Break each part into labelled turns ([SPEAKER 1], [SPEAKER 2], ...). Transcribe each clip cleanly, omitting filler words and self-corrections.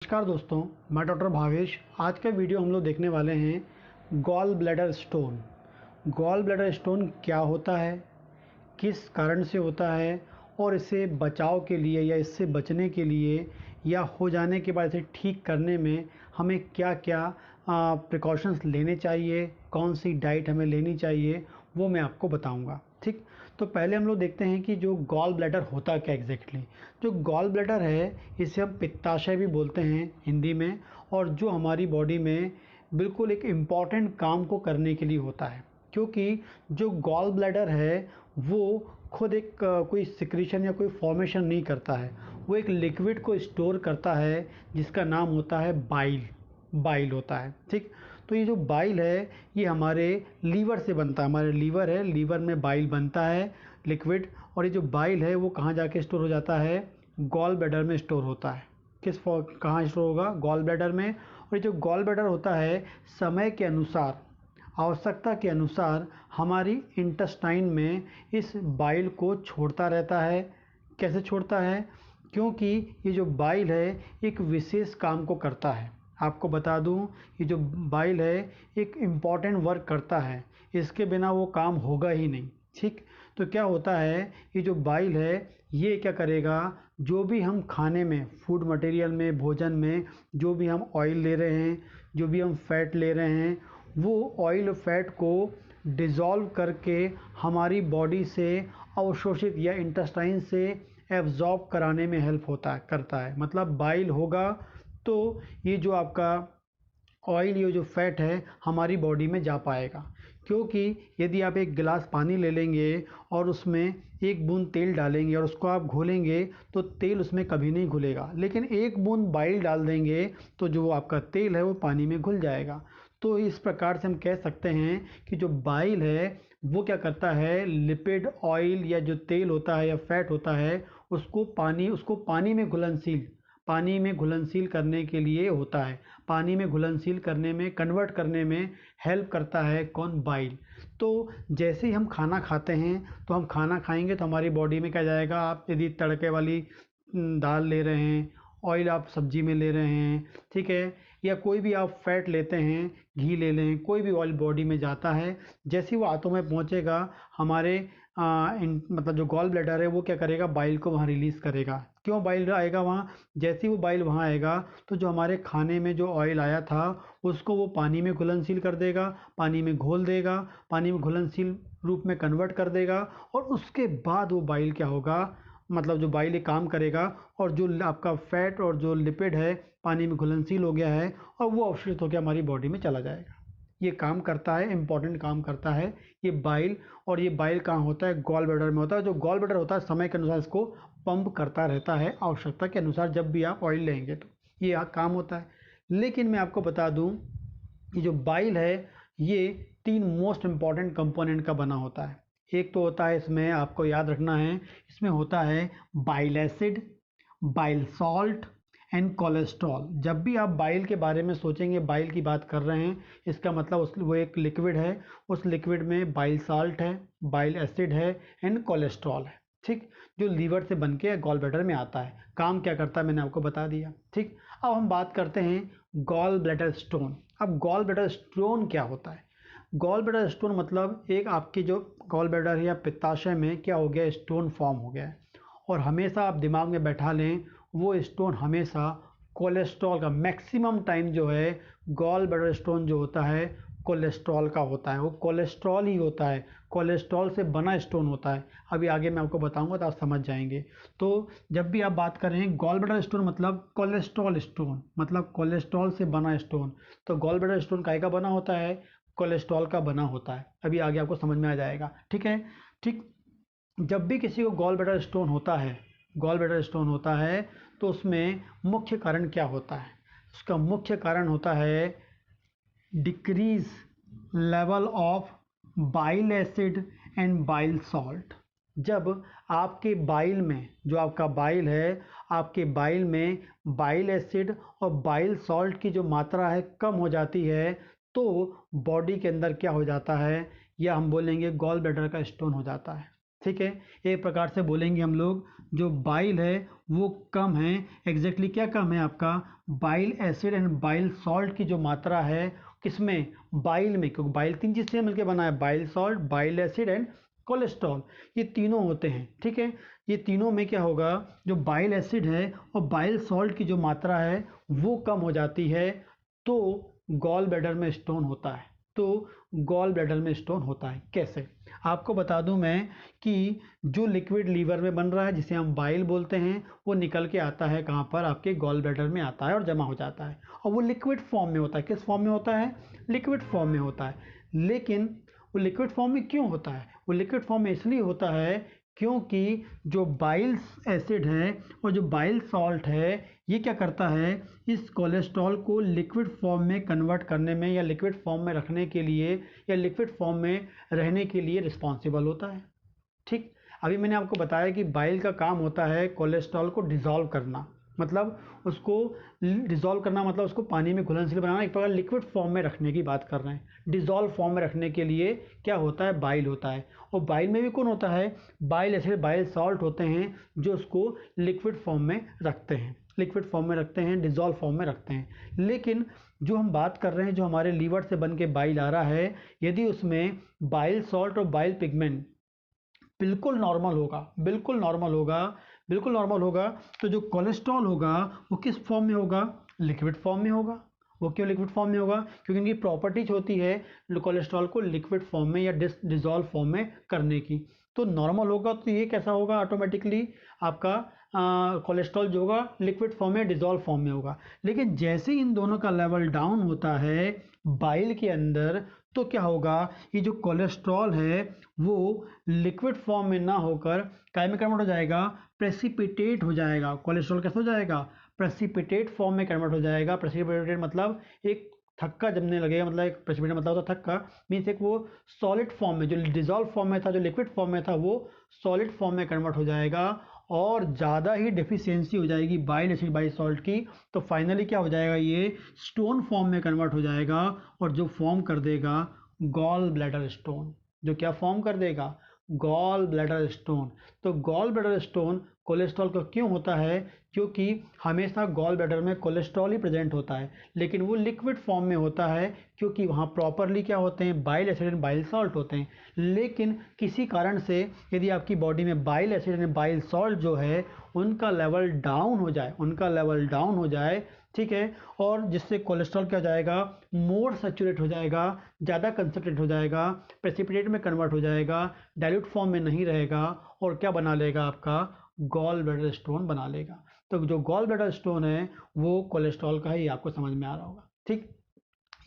[SPEAKER 1] नमस्कार दोस्तों, मैं डॉक्टर भावेश। आज का वीडियो हम लोग देखने वाले हैं gall bladder stone. Gall bladder stone क्या होता है, किस कारण से होता है और इसे बचाव के लिए या इससे बचने के लिए या हो जाने के बाद इसे ठीक करने में हमें क्या क्या प्रिकॉशंस लेने चाहिए, कौन सी डाइट हमें लेनी चाहिए, वो मैं आपको बताऊंगा। ठीक, तो पहले हम लोग देखते हैं कि जो गॉल ब्लैडर होता क्या एग्जैक्टली। जो गॉल ब्लैडर है इसे हम पित्ताशय भी बोलते हैं हिंदी में, और जो हमारी बॉडी में बिल्कुल एक इम्पॉर्टेंट काम को करने के लिए होता है, क्योंकि जो गॉल ब्लैडर है वो खुद एक कोई सिक्रीशन या कोई फॉर्मेशन नहीं करता है। वो एक लिक्विड को स्टोर करता है जिसका नाम होता है बाइल। बाइल होता है। ठीक, तो ये जो बाइल है ये हमारे लीवर से बनता है। हमारे लीवर है, लीवर में बाइल बनता है लिक्विड, और ये जो बाइल है वो कहाँ जाके स्टोर हो जाता है, गॉल ब्लैडर में स्टोर होता है। कहाँ स्टोर होगा, गॉल ब्लैडर में। और ये जो गॉल ब्लैडर होता है समय के अनुसार, आवश्यकता के अनुसार हमारी इंटेस्टाइन में इस बाइल को छोड़ता रहता है। कैसे छोड़ता है, क्योंकि ये जो बाइल है एक विशेष काम को करता है। आपको बता दूं, ये जो बाइल है एक इम्पॉर्टेंट वर्क करता है, इसके बिना वो काम होगा ही नहीं। ठीक, तो क्या होता है, ये जो बाइल है ये क्या करेगा, जो भी हम खाने में, फूड मटेरियल में, भोजन में जो भी हम ऑयल ले रहे हैं, जो भी हम फैट ले रहे हैं, वो ऑयल फैट को डिज़ोल्व करके हमारी बॉडी से अवशोषित या इंटेस्टाइन से एब्जॉर्ब कराने में हेल्प करता है। मतलब बाइल होगा तो ये जो आपका ऑयल, ये जो फैट है हमारी बॉडी में जा पाएगा। क्योंकि यदि आप एक गिलास पानी ले लेंगे और उसमें एक बूंद तेल डालेंगे और उसको आप घोलेंगे तो तेल उसमें कभी नहीं घुलेगा, लेकिन एक बूंद बाइल डाल देंगे तो जो आपका तेल है वो पानी में घुल जाएगा। तो इस प्रकार से हम कह सकते हैं कि जो बाइल है वो क्या करता है, लिपिड, ऑयल या जो तेल होता है या फैट होता है उसको पानी में घुलनशील करने के लिए होता है। पानी में घुलनशील करने में, कन्वर्ट करने में हेल्प करता है कौन, बाइल। तो जैसे ही हम खाना खाते हैं तो हम खाना खाएंगे तो हमारी बॉडी में क्या जाएगा, आप यदि तड़के वाली दाल ले रहे हैं, ऑयल आप सब्जी में ले रहे हैं, ठीक है, या कोई भी आप फैट लेते हैं, घी ले लें, कोई भी ऑयल बॉडी में जाता है, जैसे ही वो आंतों में पहुंचेगा हमारे मतलब जो गॉल ब्लैडर है वो क्या करेगा, बाइल को वहाँ रिलीज़ करेगा। क्यों बाइल आएगा वहाँ, जैसे ही वो बाइल वहाँ आएगा तो जो हमारे खाने में जो ऑयल आया था उसको वो पानी में घुलनशील कर देगा, पानी में घोल देगा, पानी में घुलनशील रूप में कन्वर्ट कर देगा, और उसके बाद वो बाइल क्या होगा, मतलब जो बाइल एक काम करेगा और जो आपका फैट और जो लिपिड है पानी में घुलनशील हो गया है और वो अवशोषित होकर हमारी बॉडी में चला जाएगा। ये काम करता है, इम्पॉर्टेंट काम करता है ये बाइल। और ये बाइल कहाँ होता है, गॉल ब्लैडर में होता है। जो गॉल ब्लैडर होता है समय के अनुसार इसको पंप करता रहता है, आवश्यकता के अनुसार जब भी आप ऑयल लेंगे तो ये काम होता है। लेकिन मैं आपको बता दूं कि जो बाइल है ये 3 मोस्ट इम्पॉर्टेंट कंपोनेंट का बना होता है। एक तो होता है, इसमें आपको याद रखना है, इसमें होता है bile acid, bile salt and cholesterol. जब भी आप बाइल के बारे में सोचेंगे, बाइल की बात कर रहे हैं, इसका मतलब वो एक लिक्विड है, उस लिक्विड में बाइल सॉल्ट है, बाइल एसिड है एंड कोलेस्ट्रॉल है। ठीक, जो लीवर से बन के गॉल ब्लैडर में आता है। काम क्या करता है मैंने आपको बता दिया। ठीक, अब हम बात करते हैं गॉल ब्लैडर स्टोन। अब गॉल ब्लैडर स्टोन क्या होता है, गॉल ब्लैडर स्टोन मतलब एक आपकी जो गॉल ब्लैडर है या पित्ताशय में क्या हो गया, स्टोन फॉर्म हो गया है। और हमेशा आप दिमाग में बैठा लें, वो स्टोन हमेशा कोलेस्ट्रॉल का, मैक्सिमम टाइम जो है गॉल ब्लैडर स्टोन जो होता है कोलेस्ट्रॉल का होता है, वो कोलेस्ट्रॉल ही होता है, कोलेस्ट्रॉल से बना स्टोन होता है। अभी आगे मैं आपको बताऊंगा तो आप समझ जाएंगे। तो जब भी आप बात कर रहे हैं गॉल ब्लैडर स्टोन मतलब कोलेस्ट्रॉल स्टोन, मतलब कोलेस्ट्रॉल से बना स्टोन। तो गॉल ब्लैडर स्टोन काहे का बना होता है, कोलेस्ट्रॉल का बना होता है। अभी आगे आपको समझ में आ जाएगा। ठीक है। ठीक, जब भी किसी को गॉल ब्लैडर स्टोन होता है, गॉल ब्लैडर स्टोन होता है तो उसमें मुख्य कारण क्या होता है, उसका मुख्य कारण होता है decrease level of bile acid and bile salt. जब आपके बाइल में, जो आपका बाइल है, आपके बाइल में बाइल एसिड और बाइल सॉल्ट की जो मात्रा है कम हो जाती है तो बॉडी के अंदर क्या हो जाता है, या हम बोलेंगे गॉल ब्लैडर का स्टोन हो जाता है। ठीक है, एक प्रकार से बोलेंगे हम लोग जो बाइल है वो कम है। एग्जैक्टली क्या कम है आपका, bile acid and bile salt की जो मात्रा है किसमें, बाइल में, क्योंकि बाइल तीन चीज़ से मिलकर बना है, bile salt, bile acid and cholesterol, ये तीनों होते हैं। ठीक है, ये तीनों में क्या होगा, जो बाइल एसिड है और बाइल सॉल्ट की जो मात्रा है वो कम हो जाती है, तो गॉल ब्लैडर में स्टोन होता है। तो गॉल ब्लैडर में स्टोन होता है कैसे, आपको बता दूं मैं कि जो लिक्विड लीवर में बन रहा है जिसे हम बाइल बोलते हैं, वो निकल के आता है कहाँ पर, आपके गॉल ब्लैडर में आता है और जमा हो जाता है, और वो लिक्विड फॉर्म में होता है। किस फॉर्म में होता है, लिक्विड फॉर्म में होता है। लेकिन वो लिक्विड फॉर्म में क्यों होता है, वो लिक्विड फॉर्म में इसलिए होता है क्योंकि जो बाइल एसिड है और जो बाइल सॉल्ट है ये क्या करता है, इस कोलेस्ट्रॉल को लिक्विड फॉर्म में कन्वर्ट करने में या लिक्विड फॉर्म में रखने के लिए या लिक्विड फॉर्म में रहने के लिए रिस्पॉन्सिबल होता है। ठीक, अभी मैंने आपको बताया कि बाइल का काम होता है कोलेस्ट्रॉल को डिसॉल्व करना, मतलब उसको डिसॉल्व करना, मतलब उसको पानी में घुलनशील बनाना, एक प्रकार लिक्विड फॉर्म में रखने की बात कर रहे हैं। डिसॉल्व फॉर्म में रखने के लिए क्या होता है, बाइल होता है। और बाइल में भी कौन होता है, बाइल एसिड बाइल सॉल्ट होते हैं जो उसको लिक्विड फॉर्म में रखते हैं, लिक्विड फॉर्म में रखते हैं, डिसॉल्व फॉर्म में रखते हैं। लेकिन जो हम बात कर रहे हैं, जो हमारे लीवर से बन के बाइल आ रहा है, यदि उसमें बाइल सॉल्ट और बाइल पिगमेंट बिल्कुल नॉर्मल होगा, बिल्कुल नॉर्मल होगा, बिल्कुल नॉर्मल होगा, तो जो कोलेस्ट्रॉल होगा वो किस फॉर्म में होगा, लिक्विड फॉर्म में होगा। वो क्यों लिक्विड फॉर्म में होगा, क्योंकि इनकी प्रॉपर्टीज होती है कोलेस्ट्रॉल को लिक्विड फॉर्म में या डिसॉल्व फॉर्म में करने की। तो नॉर्मल होगा तो ये कैसा होगा, ऑटोमेटिकली आपका कोलेस्ट्रॉल जो होगा लिक्विड फॉर्म में डिसॉल्व फॉर्म में होगा। लेकिन जैसे इन दोनों का लेवल डाउन होता है बाइल के अंदर, तो क्या होगा, ये जो कोलेस्ट्रॉल है वो लिक्विड फॉर्म में ना होकर काय में कन्वर्ट हो जाएगा, प्रेसिपिटेट हो जाएगा। कोलेस्ट्रॉल कैसे हो जाएगा, प्रेसिपिटेट फॉर्म में कन्वर्ट हो जाएगा। प्रेसिपिटेट मतलब एक थक्का जमने लगेगा, मतलब एक प्रेसिपिटेट मतलब होता थक्का, मीन्स एक वो सॉलिड फॉर्म में, जो डिसॉल्व फॉर्म में था, जो लिक्विड फॉर्म में था, वो सॉलिड फॉर्म में कन्वर्ट हो जाएगा और ज़्यादा ही डेफिशिएंसी हो जाएगी बाइल एसिड बाइल सॉल्ट की। तो फाइनली क्या हो जाएगा, ये स्टोन फॉर्म में कन्वर्ट हो जाएगा और जो फॉर्म कर देगा गॉल ब्लैडर स्टोन, जो क्या फॉर्म कर देगा, गॉल ब्लैडर स्टोन। तो गॉल ब्लैडर स्टोन कोलेस्ट्रॉल का क्यों होता है, क्योंकि हमेशा गॉल ब्लैडर में कोलेस्ट्रॉल ही प्रेजेंट होता है, लेकिन वो लिक्विड फॉर्म में होता है क्योंकि वहाँ प्रॉपरली क्या होते हैं, bile acid and bile salt होते हैं। लेकिन किसी कारण से यदि आपकी बॉडी में bile acid and bile salt जो है उनका लेवल डाउन हो जाए, उनका लेवल डाउन हो जाए, ठीक है, और जिससे कोलेस्ट्रॉल क्या हो जाएगा, मोर सैचुरेट हो जाएगा, ज़्यादा कंसनट्रेट हो जाएगा, प्रेसिपिटेट में कन्वर्ट हो जाएगा, डाइल्यूट फॉर्म में नहीं रहेगा, और क्या बना लेगा, आपका गॉल ब्लैडर स्टोन बना लेगा। तो जो गॉल ब्लैडर स्टोन है वो कोलेस्ट्रॉल का ही, आपको समझ में आ रहा होगा। ठीक,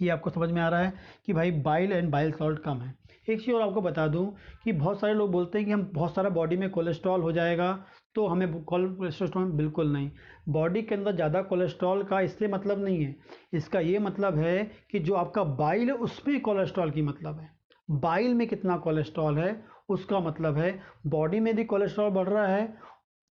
[SPEAKER 1] ये आपको समझ में आ रहा है कि भाई बाइल एंड बाइल सॉल्ट कम है। एक चीज़ और आपको बता दूं कि बहुत सारे लोग बोलते हैं कि हम बहुत सारा बॉडी में कोलेस्ट्रॉल हो जाएगा तो हमें कोलेस्ट्रॉल, बिल्कुल नहीं। बॉडी के अंदर ज़्यादा कोलेस्ट्रॉल का इससे मतलब नहीं है, इसका ये मतलब है कि जो आपका बाइल है उसमें कोलेस्ट्रॉल की मतलब है, बाइल में कितना कोलेस्ट्रॉल है उसका मतलब है। बॉडी में यदि कोलेस्ट्रॉल बढ़ रहा है,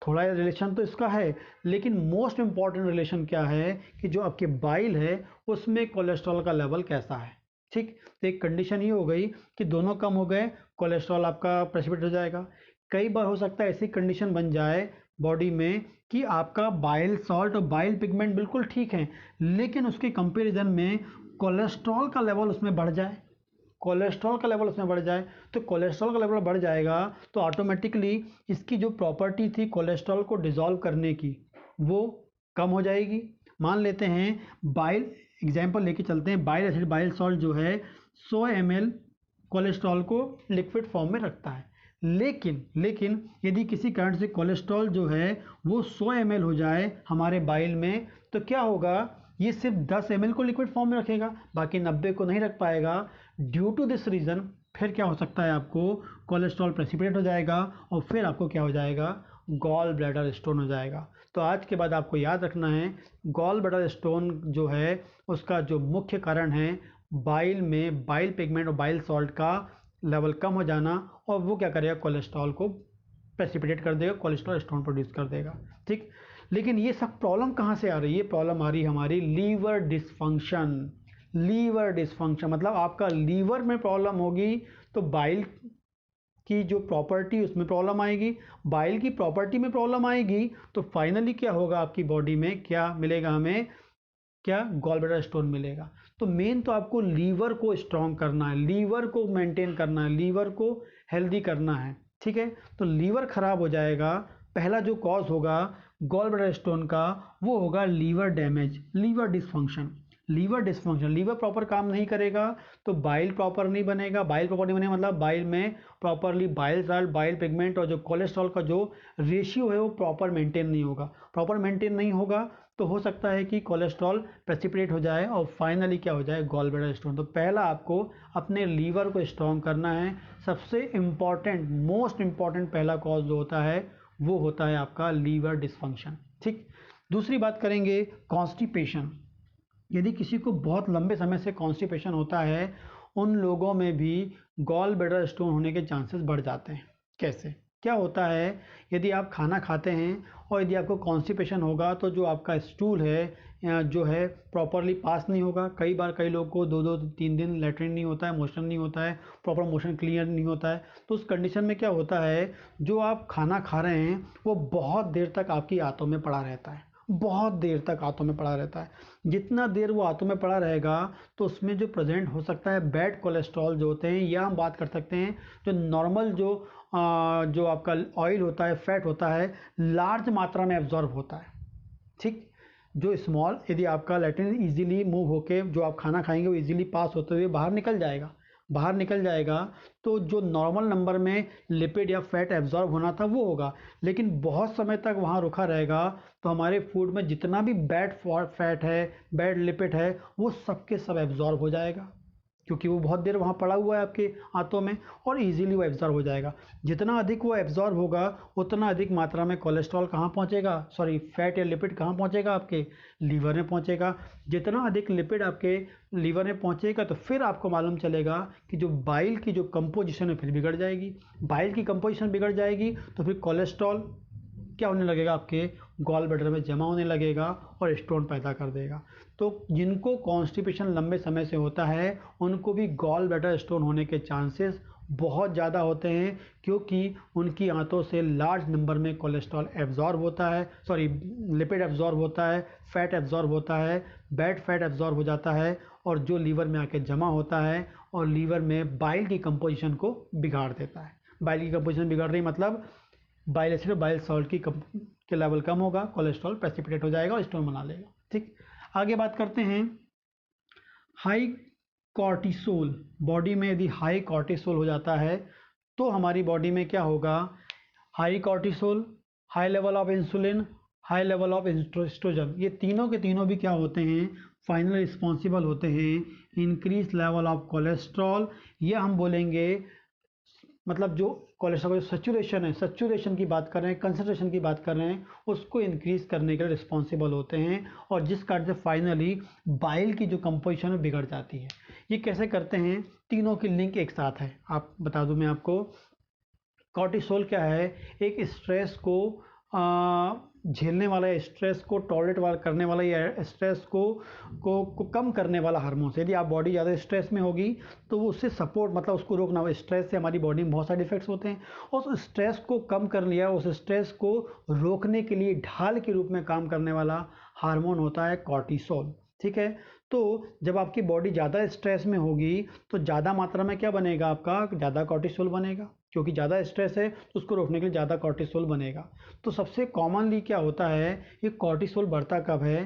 [SPEAKER 1] थोड़ा रिलेशन तो इसका है, लेकिन मोस्ट इंपॉर्टेंट रिलेशन क्या है कि जो आपके बाइल है उसमें कोलेस्ट्रॉल का लेवल कैसा है। ठीक, तो एक कंडीशन ये हो गई कि दोनों कम हो गए, कोलेस्ट्रॉल आपका प्रेसिपिटेट हो जाएगा। कई बार हो सकता है ऐसी कंडीशन बन जाए बॉडी में कि आपका बाइल सॉल्ट और बाइल पिगमेंट बिल्कुल ठीक है, लेकिन उसके कंपेरिजन में कोलेस्ट्रॉल का लेवल उसमें बढ़ जाए, कोलेस्ट्रॉल का लेवल उसमें बढ़ जाए। तो कोलेस्ट्रॉल का लेवल बढ़ जाएगा तो ऑटोमेटिकली इसकी जो प्रॉपर्टी थी कोलेस्ट्रॉल को डिसॉल्व करने की वो कम हो जाएगी। मान लेते हैं बाइल, एग्जांपल लेके चलते हैं, बाइल एसिड बाइल सॉल्ट जो है 100 ml कोलेस्ट्रॉल को लिक्विड फॉर्म में रखता है। लेकिन यदि किसी कारण से कोलेस्ट्रॉल जो है वो 100 ml हो जाए हमारे बाइल में, तो क्या होगा, ये सिर्फ 10 ml को लिक्विड फॉर्म में रखेगा, बाकी 90 को नहीं रख पाएगा। ड्यू टू दिस रीज़न फिर क्या हो सकता है, आपको कोलेस्ट्रॉल प्रेसिपिटेट हो जाएगा और फिर आपको क्या हो जाएगा, गॉल ब्लैडर स्टोन हो जाएगा। तो आज के बाद आपको याद रखना है, गॉल ब्लैडर स्टोन जो है उसका जो मुख्य कारण है बाइल में बाइल पिगमेंट और बाइल सॉल्ट का लेवल कम हो जाना, और वो क्या करेगा, कोलेस्ट्रॉल को प्रेसिपिटेट कर देगा, कोलेस्ट्रॉल स्टोन प्रोड्यूस कर देगा। ठीक, लेकिन ये सब प्रॉब्लम कहाँ से आ रही है, ये प्रॉब्लम आ रही है हमारी लीवर डिसफंक्शन। लीवर डिसफंक्शन मतलब आपका लीवर में प्रॉब्लम होगी तो बाइल की जो प्रॉपर्टी उसमें प्रॉब्लम आएगी, बाइल की प्रॉपर्टी में प्रॉब्लम आएगी, तो फाइनली क्या होगा, आपकी बॉडी में क्या मिलेगा हमें, क्या गॉल ब्लैडर स्टोन मिलेगा। तो मेन तो आपको लीवर को स्ट्रॉन्ग करना है, लीवर को मेंटेन करना है, लीवर को हेल्दी करना है, ठीक है। तो लीवर खराब हो जाएगा, पहला जो कॉज होगा गॉल ब्लैडर स्टोन का वो होगा liver damage, liver dysfunction. Liver dysfunction, liver proper काम नहीं करेगा तो बाइल प्रॉपर नहीं बनेगा, बाइल प्रॉपर नहीं बनेगा मतलब बाइल में properly bile salt, bile pigment और जो कोलेस्ट्रॉल का जो रेशियो है वो प्रॉपर मेंटेन नहीं होगा। प्रॉपर मेंटेन नहीं होगा तो हो सकता है कि कोलेस्ट्रॉल प्रेसिपिटेट हो जाए और फाइनली क्या हो जाए, गॉल ब्लैडर स्टोन। तो पहला आपको अपने लीवर को स्ट्रॉन्ग करना है। सबसे इम्पॉर्टेंट, मोस्ट इम्पॉर्टेंट पहला कॉज जो होता है वो होता है आपका लीवर डिसफंक्शन, ठीक। दूसरी बात करेंगे कॉन्स्टिपेशन। यदि किसी को बहुत लंबे समय से कॉन्स्टिपेशन होता है, उन लोगों में भी गॉल ब्लैडर स्टोन होने के चांसेस बढ़ जाते हैं। कैसे, क्या होता है, यदि आप खाना खाते हैं और यदि आपको कॉन्स्टिपेशन होगा तो जो आपका स्टूल है जो है प्रॉपरली पास नहीं होगा। कई बार कई लोग को 2-3 दिन लेटरिन नहीं होता है, मोशन नहीं होता है, प्रॉपर मोशन क्लियर नहीं होता है। तो उस कंडीशन में क्या होता है, जो आप खाना खा रहे हैं वो बहुत देर तक आपकी आंतों में पड़ा रहता है, बहुत देर तक आंतों में पड़ा रहता है। जितना देर वो आंतों में पड़ा रहेगा तो उसमें जो प्रेजेंट हो सकता है बैड कोलेस्ट्रॉल जो होते हैं, या हम बात कर सकते हैं जो नॉर्मल जो आपका ऑयल होता है, फैट होता है, लार्ज मात्रा में एब्जॉर्ब होता है, ठीक। जो स्मॉल, यदि आपका लैट्रिन इजीली मूव होके जो आप खाना खाएंगे वो इजीली पास होते हुए बाहर निकल जाएगा, बाहर निकल जाएगा तो जो नॉर्मल नंबर में लिपिड या फैट एब्जॉर्ब होना था वो होगा, लेकिन बहुत समय तक वहाँ रुका रहेगा तो हमारे फूड में जितना भी बैड फैट है, बैड लिपिड है, वो सब के सब एब्जॉर्ब हो जाएगा, क्योंकि वो बहुत देर वहाँ पड़ा हुआ है आपके हाथों में और इजीली वो एब्जॉर्ब हो जाएगा। जितना अधिक वो एब्जॉर्ब होगा उतना अधिक मात्रा में कोलेस्ट्रॉल कहाँ पहुँचेगा, सॉरी फैट या लिपिड कहाँ पहुँचेगा, आपके लीवर में पहुँचेगा। जितना अधिक लिपिड आपके लीवर में पहुँचेगा तो फिर आपको मालूम चलेगा कि जो बाइल की जो कंपोजिशन है फिर बिगड़ जाएगी। बाइल की कंपोजिशन बिगड़ जाएगी तो फिर कोलेस्ट्रॉल क्या होने लगेगा, आपके गॉल ब्लैडर में जमा होने लगेगा और स्टोन पैदा कर देगा। तो जिनको कॉन्स्टिपेशन लंबे समय से होता है उनको भी गॉल ब्लैडर स्टोन होने के चांसेस बहुत ज़्यादा होते हैं, क्योंकि उनकी आंतों से लार्ज नंबर में कोलेस्ट्रॉल एब्जॉर्ब होता है, सॉरी लिपिड एब्जॉर्ब होता है, फैट एब्जॉर्ब होता है, बैड फैट एब्जॉर्ब हो जाता है और जो लीवर में आके जमा होता है और लीवर में बाइल की कंपोजिशन को बिगाड़ देता है। बाइल की कंपोजिशन बिगड़ रही मतलब बाइल एसिड और बाइल सॉल्ट के लेवल कम होगा, कोलेस्ट्रॉल प्रेसिपिटेट हो जाएगा और स्टोन बना लेगा, ठीक। आगे बात करते हैं हाई कॉर्टिसोल। बॉडी में यदि हाई कॉर्टिसोल हो जाता है तो हमारी बॉडी में क्या होगा, high cortisol, high level of insulin, high level of oestrogen, ये तीनों के तीनों भी क्या होते हैं, फाइनल रिस्पॉन्सिबल होते हैं इंक्रीज लेवल ऑफ कोलेस्ट्रॉल, या हम बोलेंगे मतलब जो कोलेस्ट्रॉल का सैचुरेशन है, सैचुरेशन की बात कर रहे हैं, कंसंट्रेशन की बात कर रहे हैं, उसको इंक्रीज करने के लिए रिस्पॉन्सिबल होते हैं और जिस कारण से फाइनली बाइल की जो कंपोजिशन है बिगड़ जाती है। ये कैसे करते हैं, तीनों की लिंक एक साथ है। आप बता दूं मैं आपको, कॉर्टिसोल क्या है, एक स्ट्रेस को झेलने वाला, स्ट्रेस को टॉलरेट करने वाला, या स्ट्रेस को कम करने वाला हार्मोन है। यदि आप बॉडी ज़्यादा स्ट्रेस में होगी तो वो उससे सपोर्ट, मतलब उसको रोकना, स्ट्रेस से हमारी बॉडी में बहुत सारे इफेक्ट्स होते हैं और उस स्ट्रेस को कम कर लिया, उस स्ट्रेस को रोकने के लिए ढाल के रूप में काम करने वाला हार्मोन होता है कॉर्टिसोल, ठीक है। तो जब आपकी बॉडी ज़्यादा स्ट्रेस में होगी तो ज़्यादा मात्रा में क्या बनेगा, आपका ज़्यादा कॉर्टिसोल बनेगा, क्योंकि ज़्यादा स्ट्रेस है तो उसको रोकने के लिए ज़्यादा कॉर्टिसोल बनेगा। तो सबसे कॉमनली क्या होता है, ये कॉर्टिसोल बढ़ता कब है,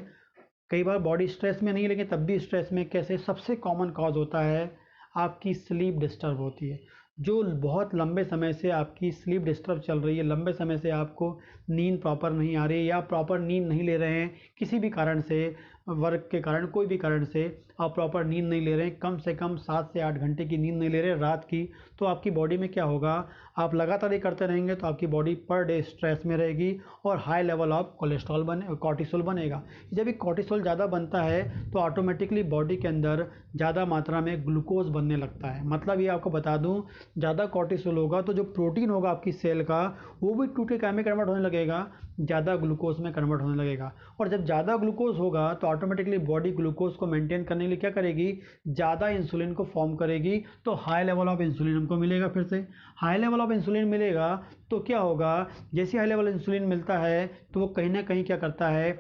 [SPEAKER 1] कई बार बॉडी स्ट्रेस में नहीं लेकिन तब भी स्ट्रेस में। कैसे, सबसे कॉमन कॉज होता है आपकी स्लीप डिस्टर्ब होती है। जो बहुत लंबे समय से आपकी स्लीप डिस्टर्ब चल रही है, लंबे समय से आपको नींद प्रॉपर नहीं आ रही है या प्रॉपर नींद नहीं ले रहे हैं, किसी भी कारण से, वर्क के कारण, कोई भी कारण से आप प्रॉपर नींद नहीं ले रहे हैं, कम से कम 7 से 8 घंटे की नींद नहीं ले रहे हैं रात की, तो आपकी बॉडी में क्या होगा, आप लगातार ये करते रहेंगे तो आपकी बॉडी पर डे स्ट्रेस में रहेगी और high level of cholesterol cortisol बनेगा। जब ये कॉर्टिसोल ज़्यादा बनता है तो ऑटोमेटिकली बॉडी के अंदर ज़्यादा मात्रा में ग्लूकोज बनने लगता है। मतलब ये आपको बता दूँ, ज़्यादा कॉर्टिसोल होगा तो जो प्रोटीन होगा आपकी सेल का वो भी 2 के में कन्वर्ट होने लगेगा। ज़्यादा ग्लूकोज में कन्वर्ट होने लगेगा। और जब ज़्यादा ग्लूकोज होगा तो ऑटोमेटिकली बॉडी ग्लूकोज को मेंटेन करने के लिए क्या करेगी, ज़्यादा इंसुलिन को फॉर्म करेगी। तो हाई लेवल ऑफ इंसुलिन हमको मिलेगा। फिर से हाई लेवल ऑफ इंसुलिन मिलेगा तो क्या होगा, जैसे हाई लेवल इंसुलिन मिलता है तो वो कहीं ना कहीं क्या करता है,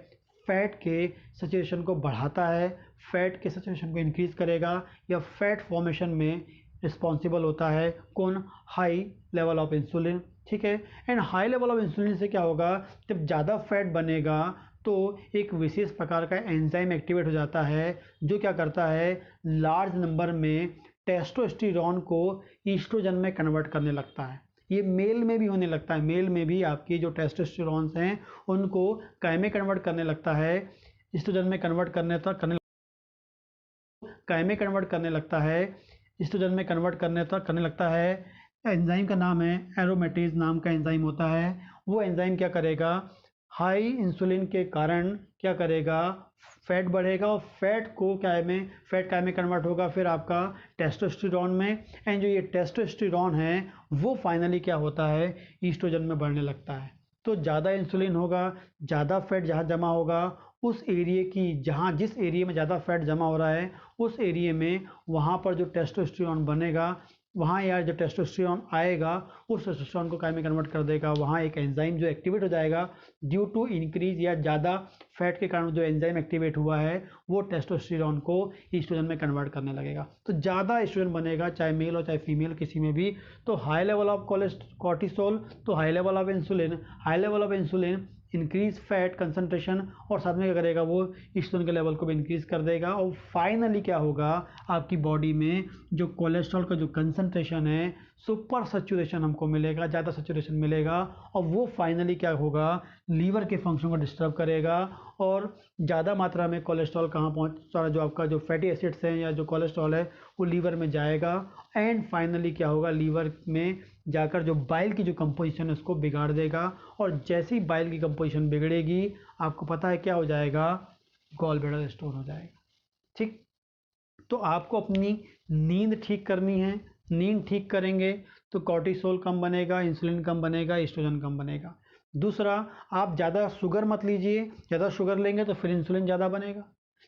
[SPEAKER 1] फैट के सैचुरेशन को बढ़ाता है, फैट के सैचुरेशन को इंक्रीज करेगा, या फैट फॉर्मेशन में रिस्पॉन्सिबल होता है कौन, हाई लेवल ऑफ इंसुलिन। ठीक है। And high level of insulin से क्या होगा, जब ज़्यादा फैट बनेगा तो एक विशेष प्रकार का एंजाइम एक्टिवेट हो जाता है जो क्या करता है, लार्ज नंबर में टेस्टोस्टेरोन को ईस्ट्रोजन में कन्वर्ट करने लगता है। ये मेल में भी होने लगता है। मेल में भी आपकी जो टेस्टोस्टेरोन्स हैं उनको काय में कन्वर्ट करने लगता है, ईस्ट्रोजन में कन्वर्ट करने तक काय में कन्वर्ट करने लगता है, ईस्ट्रोजन में कन्वर्ट करने लगता है। एंजाइम का नाम है एरोमेटेज नाम का एंजाइम होता है। वो एंजाइम क्या करेगा, हाई इंसुलिन के कारण क्या करेगा, फैट बढ़ेगा और फैट काय में कन्वर्ट होगा फिर आपका टेस्टोस्टेरोन में। एंड जो ये टेस्टोस्टेरोन है वो फाइनली क्या होता है, ईस्ट्रोजन में बढ़ने लगता है। तो ज़्यादा इंसुलिन होगा, ज़्यादा फैट जहाँ जमा होगा, उस एरिया की जिस एरिया में ज़्यादा फैट जमा हो रहा है उस एरिया में वहाँ पर जो टेस्टोस्टेरोन बनेगा, वहाँ यार जो टेस्टोस्टेरोन आएगा उस टेस्टोस्टेरोन को काय में कन्वर्ट कर देगा। वहाँ एक एंजाइम जो एक्टिवेट हो जाएगा ड्यू टू इंक्रीज या ज़्यादा फैट के कारण जो एंजाइम एक्टिवेट हुआ है वो टेस्टोस्टेरोन को ईस्ट्रोजन में कन्वर्ट करने लगेगा। तो ज़्यादा ईस्ट्रोजन बनेगा, चाहे मेल हो चाहे फीमेल किसी में भी। तो हाई लेवल ऑफ कॉर्टिसोल, तो high level of insulin increase fat concentration और साथ में क्या करेगा, वो ईस्ट्रोजन के लेवल को भी इंक्रीज कर देगा। और फाइनली क्या होगा, आपकी बॉडी में जो कोलेस्ट्रॉल का जो कंसंट्रेशन है सुपर सैचुरेशन हमको मिलेगा, ज़्यादा सैचुरेशन मिलेगा। और वो फाइनली क्या होगा, लीवर के फंक्शन को डिस्टर्ब करेगा और ज़्यादा मात्रा में कोलेस्ट्रॉल कहाँ पहुँच, सारा जो आपका जो फैटी एसिड्स हैं या जो कोलेस्ट्रॉल है वो लीवर में जाएगा। एंड फाइनली क्या होगा, लीवर में जाकर जो बाइल की जो कंपोजिशन है उसको बिगाड़ देगा। और जैसे ही बाइल की कंपोजिशन बिगड़ेगी आपको पता है क्या हो जाएगा, गॉल ब्लैडर स्टोन हो जाएगा। ठीक। तो आपको अपनी नींद ठीक करनी है। नींद ठीक करेंगे तो कॉर्टिसोल कम बनेगा, इंसुलिन कम बनेगा, ईस्ट्रोजन कम बनेगा। दूसरा, आप ज़्यादा शुगर मत लीजिए। ज़्यादा शुगर लेंगे तो फिर इंसुलिन ज़्यादा बनेगा,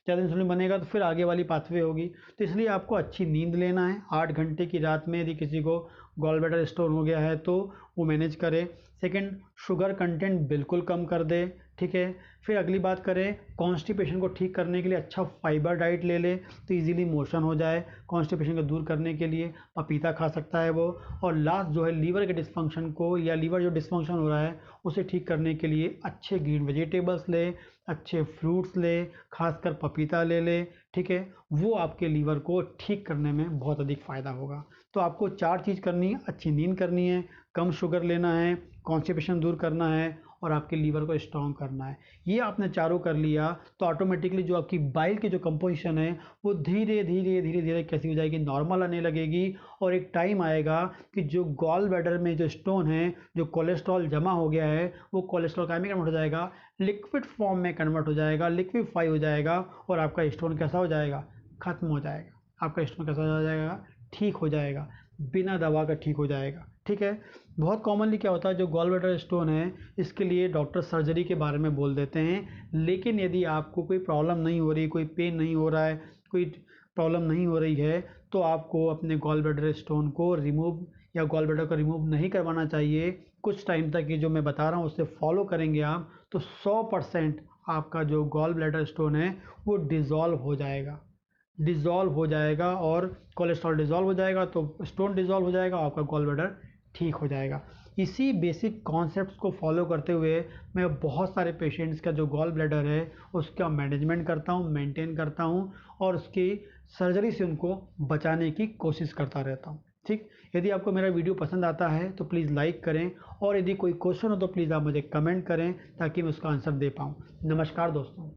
[SPEAKER 1] ज़्यादा इंसुलिन बनेगा तो फिर आगे वाली पाथवे होगी। तो इसलिए आपको अच्छी नींद लेना है। 8 घंटे की रात में यदि किसी को गॉल ब्लैडर स्टोन हो गया है तो वो मैनेज करे। सेकंड, शुगर कंटेंट बिल्कुल कम कर दे। ठीक है। फिर अगली बात करें, कॉन्स्टिपेशन को ठीक करने के लिए अच्छा फाइबर डाइट ले ले तो इजीली मोशन हो जाए। कॉन्स्टिपेशन को दूर करने के लिए पपीता खा सकता है वो। और लास्ट जो है, लीवर के डिस्फंक्शन को या लीवर जो डिस्फंक्शन हो रहा है उसे ठीक करने के लिए अच्छे ग्रीन वेजिटेबल्स ले, अच्छे फ्रूट्स ले, खासकर पपीता ले ले। ठीक है। वो आपके लीवर को ठीक करने में बहुत अधिक फ़ायदा होगा। तो आपको 4 चीज़ करनी है, अच्छी नींद करनी है, कम शुगर लेना है, कॉन्स्टिपेशन दूर करना है और आपके लीवर को स्ट्रॉन्ग करना है। ये आपने चारों कर लिया तो ऑटोमेटिकली जो आपकी बाइल की जो कंपोजिशन है वो धीरे धीरे कैसी हो जाएगी, नॉर्मल आने लगेगी। और एक टाइम आएगा कि जो गॉल ब्लैडर में जो स्टोन है, जो कोलेस्ट्रॉल जमा हो गया है, वो कोलेस्ट्रॉल काय में कन्वर्ट हो जाएगा, लिक्विड फॉर्म में कन्वर्ट हो जाएगा, लिक्विफाई हो जाएगा और आपका स्टोन कैसा हो जाएगा, खत्म हो जाएगा। आपका स्टोन कैसा हो जाएगा, ठीक हो जाएगा, बिना दवा का ठीक हो जाएगा। ठीक है। बहुत कॉमनली क्या होता है, जो गॉल ब्लैडर स्टोन है इसके लिए डॉक्टर सर्जरी के बारे में बोल देते हैं। लेकिन यदि आपको कोई प्रॉब्लम नहीं हो रही, कोई पेन नहीं हो रहा है, कोई प्रॉब्लम नहीं हो रही है तो आपको अपने गॉल ब्लैडर स्टोन को रिमूव या गॉल ब्लैडर को रिमूव नहीं करवाना चाहिए। कुछ टाइम तक ये जो मैं बता रहा हूँ उससे फॉलो करेंगे आप तो 100% आपका जो गॉल ब्लैडर स्टोन है वो डिज़ोल्व हो जाएगा और कोलेस्ट्रॉल डिज़ोल्व हो जाएगा तो स्टोन डिज़ोल्व हो जाएगा, आपका गॉल ब्लैडर ठीक हो जाएगा। इसी बेसिक कॉन्सेप्ट्स को फॉलो करते हुए मैं बहुत सारे पेशेंट्स का जो गॉल ब्लैडर है उसका मैनेजमेंट करता हूँ, मेंटेन करता हूँ और उसकी सर्जरी से उनको बचाने की कोशिश करता रहता हूँ। ठीक। यदि आपको मेरा वीडियो पसंद आता है तो प्लीज़ लाइक करें और यदि कोई क्वेश्चन हो तो प्लीज़ आप मुझे कमेंट करें ताकि मैं उसका आंसर दे पाऊँ। नमस्कार दोस्तों।